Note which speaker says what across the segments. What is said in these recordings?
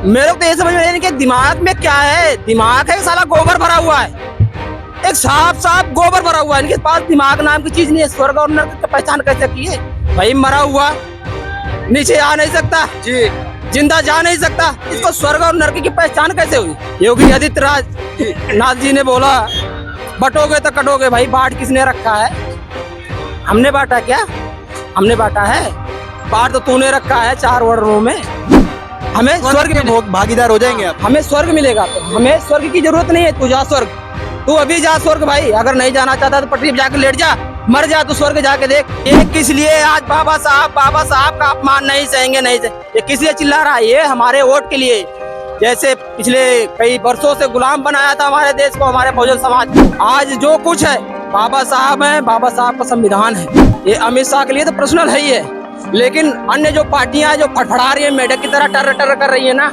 Speaker 1: मेरे को तो ये समझ में नहीं कि दिमाग में क्या है। दिमाग है साला गोबर भरा हुआ है, एक साफ साफ गोबर भरा हुआ है। इनके पास दिमाग नाम की चीज नहीं है। स्वर्ग और नरक की पहचान कैसे की है भाई? मरा हुआ नीचे आ नहीं सकता जी, जिंदा जा नहीं सकता, इसको स्वर्ग और नरक की पहचान कैसे हुई? योगी आदित्यनाथ जी ने बोला बटोगे तो कटोगे। भाई बांट किसने रखा है? हमने बांटा क्या? हमने बांटा है? बांट तो तूने रखा है 4 वर्णों में। हमें स्वर्ग में
Speaker 2: भागीदार हो जाएंगे आप।
Speaker 1: हमें स्वर्ग मिलेगा, तो हमें स्वर्ग की जरूरत नहीं है। तू जा स्वर्ग, तू अभी जा स्वर्ग भाई। अगर नहीं जाना चाहता तो पटरी पे जाके लेट जा, मर जा, तू स्वर्ग जाके देख। ये किस लिए आज बाबा साहब का अपमान नहीं सहेंगे? नहीं सहेंगे। ये किस लिए चिल्ला रहा है? ये हमारे वोट के लिए। जैसे पिछले कई वर्षों से गुलाम बनाया था हमारे देश को, हमारे बहुजन समाज। आज जो कुछ है बाबा साहब है, बाबा साहब का संविधान है। ये अमित शाह के लिए तो पर्सनल है ही है, लेकिन अन्य जो पार्टियां जो फड़फड़ा रही है, मेढक की तरह टर टर कर रही है ना,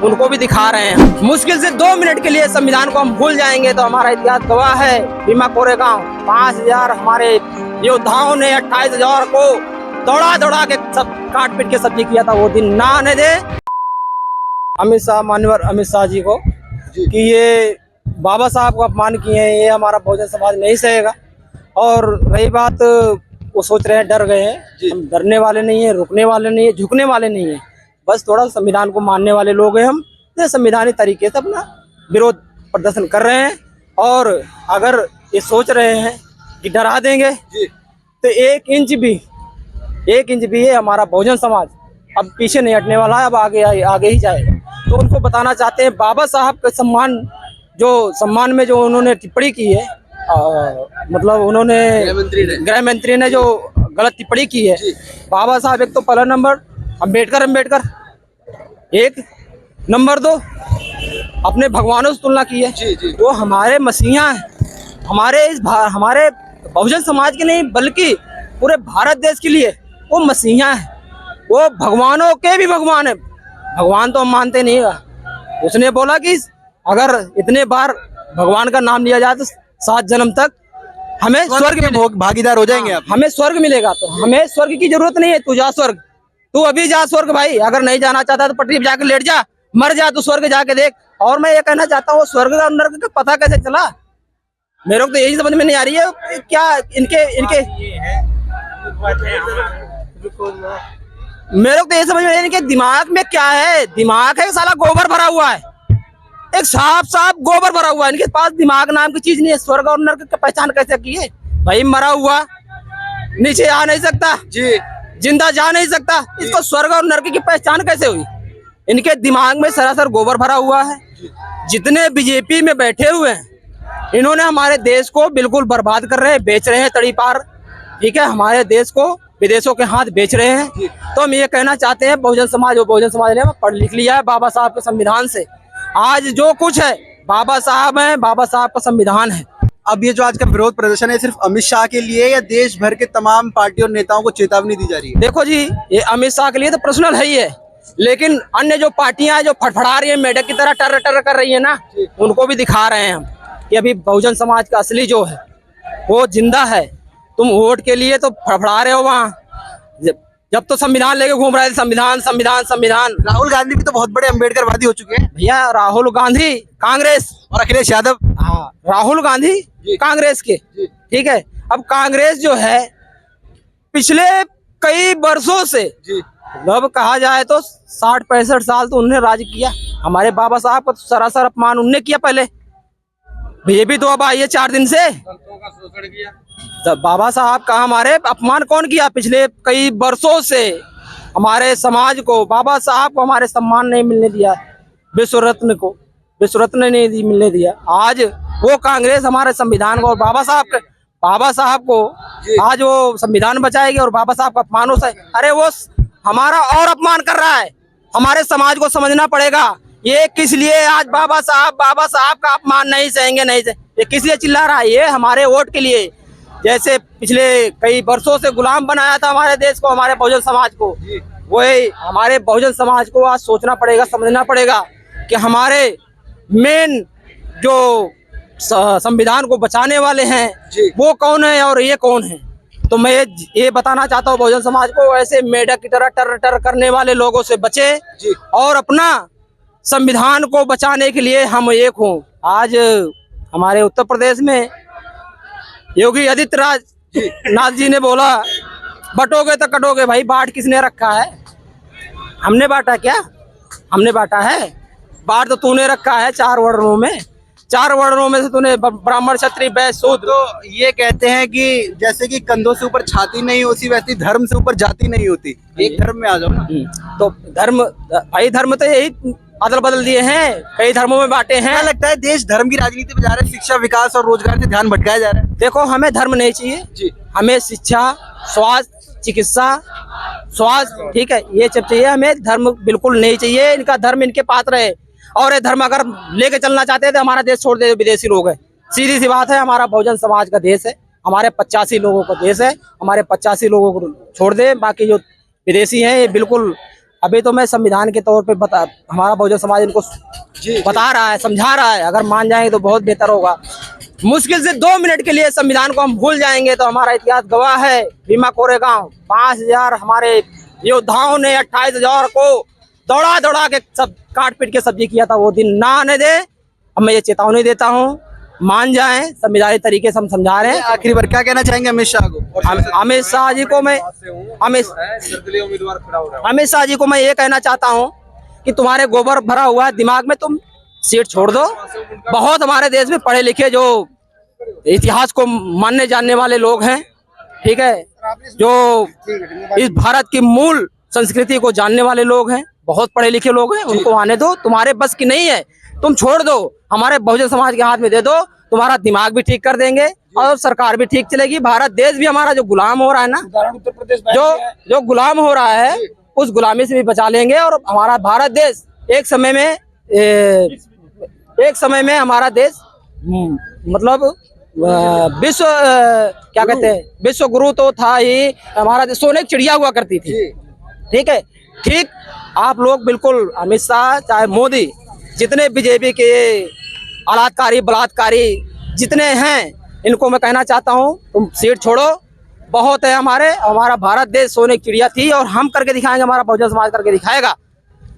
Speaker 1: उनको भी दिखा रहे हैं। मुश्किल से 2 मिनट के लिए संविधान को हम भूल जाएंगे तो हमारा इतिहास गवाह है। भीमा कोरेगांव 5000 हमारे योद्धाओं ने 28,000 को दौड़ा के सब काट पीट के सब्जी किया था। वो दिन ना आने दे अमित शाह, माननीय अमित शाह जी को कि ये बाबा साहब को अपमान किए हैं, ये हमारा बहुजन समाज नहीं सहेगा। और रही बात, वो सोच रहे हैं, डर गए हैं। हम डरने वाले नहीं है, रुकने वाले नहीं है, झुकने वाले नहीं है। बस थोड़ा संविधान को मानने वाले लोग हैं हम। तो संवैधानिक तरीके से अपना विरोध प्रदर्शन कर रहे हैं। और अगर ये सोच रहे हैं कि डरा देंगे तो 1 इंच भी है हमारा बहुजन समाज अब पीछे नहीं हटने वाला है, अब आगे ही जाएगा। तो उनको बताना चाहते हैं बाबा साहब के सम्मान में जो उन्होंने टिप्पणी की है, मतलब उन्होंने गृह मंत्री ने जो गलत टिप्पणी की है। बाबा साहब एक तो पहला नंबर अम्बेडकर, 1 नंबर 2 अपने भगवानों से तुलना की है। वो हमारे मसीहा हैं, हमारे बहुजन समाज के नहीं बल्कि पूरे भारत देश के लिए वो मसीहा है। वो भगवानों के भी भगवान है। भगवान तो हम मानते नहीं है। उसने बोला कि अगर इतने बार भगवान का नाम लिया जाए तो 7 जन्म तक हमें स्वर्ग में
Speaker 2: भागीदार हो जाएंगे आप।
Speaker 1: हमें स्वर्ग मिलेगा। तो हमें स्वर्ग की जरूरत नहीं है। तू जा स्वर्ग, तू अभी जा स्वर्ग भाई। अगर नहीं जाना चाहता तो पटरी पे जाके लेट जा, मर जा, तू स्वर्ग जाके देख। और मैं ये कहना चाहता हूँ स्वर्ग और नरक का पता कैसे चला? मेरे को तो यही समझ में नहीं आ रही है। क्या इनके मेरे को तो ये समझ में नहीं कि दिमाग में क्या है। दिमाग है साला गोबर भरा हुआ है, एक साफ साफ गोबर भरा हुआ है। इनके पास दिमाग नाम की चीज नहीं है। स्वर्ग और नरक की पहचान कैसे की है भाई? मरा हुआ नीचे आ नहीं सकता जी, जिंदा जा नहीं सकता, इसको स्वर्ग और नरक की पहचान कैसे हुई? इनके दिमाग में सरासर गोबर भरा हुआ है। जितने बीजेपी में बैठे हुए हैं, इन्होंने हमारे देश को बिल्कुल बर्बाद कर रहे हैं, बेच रहे हैं तड़ी पार। ठीक है, हमारे देश को विदेशों के हाथ बेच रहे हैं। तो हम ये कहना चाहते हैं बहुजन समाज ने पढ़ लिख लिया है बाबा साहब के संविधान से। आज जो कुछ है बाबा साहब है, बाबा साहब का संविधान है।
Speaker 2: अब ये जो आज का विरोध प्रदर्शन है सिर्फ अमित शाह के लिए या देश भर के तमाम पार्टियों और नेताओं को चेतावनी दी जा रही है?
Speaker 1: देखो जी, ये अमित शाह के लिए तो पर्सनल है ही है, लेकिन अन्य जो पार्टियां जो फड़फड़ा रही है, मेढक की तरह टर टर कर रही है ना, उनको भी दिखा रहे हैं हम कि अभी बहुजन समाज का असली जो है वो जिंदा है। तुम वोट के लिए तो फड़फड़ा रहे हो वहाँ, जब तो संविधान लेके घूम रहे थे, संविधान।
Speaker 2: राहुल गांधी भी तो बहुत बड़े अम्बेडकरवादी हो चुके हैं
Speaker 1: भैया। राहुल गांधी कांग्रेस
Speaker 2: और अखिलेश यादव,
Speaker 1: हाँ, राहुल गांधी कांग्रेस के, ठीक है। अब कांग्रेस जो है पिछले कई वर्षों से, अब कहा जाए तो 60-65 साल तो उन्होंने राज किया। हमारे बाबा साहब का तो सरासर अपमान उनने किया पहले। बीजेपी तो अब आई है 4 दिन से। तो बाबा साहब का हमारे अपमान कौन किया? पिछले कई वर्षों से हमारे समाज को, बाबा साहब को हमारे सम्मान नहीं मिलने दिया। विश्व रत्न नहीं मिलने दिया। आज वो कांग्रेस हमारे संविधान को और बाबा साहब को आज वो संविधान बचाएगी और बाबा साहब का अपमान हो सके। अरे वो हमारा और अपमान कर रहा है। हमारे समाज को समझना पड़ेगा ये किस लिए आज बाबा साहब का अपमान नहीं सहेंगे। ये किस लिए चिल्ला रहा है? ये हमारे वोट के लिए। जैसे पिछले कई वर्षों से गुलाम बनाया था हमारे देश को, हमारे बहुजन समाज को, वही हमारे बहुजन समाज को आज सोचना पड़ेगा, समझना पड़ेगा कि हमारे मेन जो संविधान को बचाने वाले हैं वो कौन है और ये कौन है। तो मैं ये बताना चाहता हूँ बहुजन समाज को, ऐसे मेढक की तरह टर टर करने वाले लोगों से बचे और अपना संविधान को बचाने के लिए हम एक हों। आज हमारे उत्तर प्रदेश में योगी आदित्यनाथ जी ने बोला बटोगे तो कटोगे। भाई बांट किसने रखा है? हमने बांटा क्या? हमने बांटा है? बांट तो तूने रखा है चार वर्णों में। चार वर्णों में से तूने ब्राह्मण क्षत्रिय वैश्य शूद्र।
Speaker 2: तो ये कहते हैं कि जैसे कि कंधों से ऊपर छाती नहीं होती, वैसे धर्म से ऊपर जाति नहीं होती। एक धर्म में आ जाओ ना।
Speaker 1: तो धर्म, भाई धर्म तो यही अदल बदल दिए हैं, कई धर्मों में बांटे हैं।
Speaker 2: क्या लगता है देश धर्म की राजनीति में जा रहा है? शिक्षा, विकास और रोजगार से ध्यान भटकाया जा रहा है।
Speaker 1: देखो हमें धर्म नहीं चाहिए
Speaker 2: जी।
Speaker 1: हमें शिक्षा, स्वास्थ्य, चिकित्सा, स्वास्थ्य, ठीक है, ये सब चाहिए। हमें धर्म बिल्कुल नहीं चाहिए। इनका धर्म इनके पास रहे, और ये धर्म अगर लेके चलना चाहते हैं तो हमारा देश छोड़ दे। विदेशी लोग हैं, सीधी सी बात है। हमारा बहुजन समाज का देश है, हमारे 85 लोगों का देश है। हमारे 85 लोगों को छोड़ दे, बाकी जो विदेशी हैं ये बिल्कुल। अभी तो मैं संविधान के तौर पे हमारा बहुजन समाज इनको बता रहा है, समझा रहा है। अगर मान जाएंगे तो बहुत बेहतर होगा। मुश्किल से 2 मिनट के लिए संविधान को हम भूल जाएंगे तो हमारा इतिहास गवाह है। भीमा कोरेगांव 5000 हमारे योद्धाओं ने 28,000 को दौड़ा दौड़ा के सब काट पीट के सब्जी किया था। वो दिन ना आने दे। अब मैं ये चेतावनी देता हूँ, मान जाएं। संविधानिक तरीके से हम समझा रहे हैं।
Speaker 2: आखिरी बार क्या कहना चाहेंगे अमित शाह को?
Speaker 1: अमित शाह जी को मैं अमित शाह जी को मैं ये कहना चाहता हूँ कि तुम्हारे गोबर भरा हुआ है दिमाग में, तुम सीट छोड़ दो। बहुत हमारे देश में पढ़े लिखे जो इतिहास को मानने जानने वाले लोग हैं, ठीक है, जो इस भारत की मूल संस्कृति को जानने वाले लोग हैं, बहुत पढ़े लिखे लोग हैं, उनको आने दो। तुम्हारे बस की नहीं है, तुम छोड़ दो। हमारे बहुजन समाज के हाथ में दे दो, तुम्हारा दिमाग भी ठीक कर देंगे और सरकार भी ठीक चलेगी। भारत देश भी हमारा जो गुलाम हो रहा है ना, उत्तर प्रदेश जो गुलाम हो रहा है, उस गुलामी से भी बचा लेंगे। और हमारा भारत देश एक समय में हमारा देश मतलब विश्व क्या कहते हैं, विश्व गुरु तो था ही। हमारा देश सोने की चिड़िया हुआ करती थी, ठीक है। ठीक आप लोग बिल्कुल अमित शाह चाहे मोदी, जितने बीजेपी के आलात्कारी बलात्कारी जितने हैं, इनको मैं कहना चाहता हूँ तुम सीट छोड़ो। बहुत है हमारा भारत देश सोने की चिड़िया थी और हम करके दिखाएंगे, हमारा बहुजन समाज करके दिखाएगा।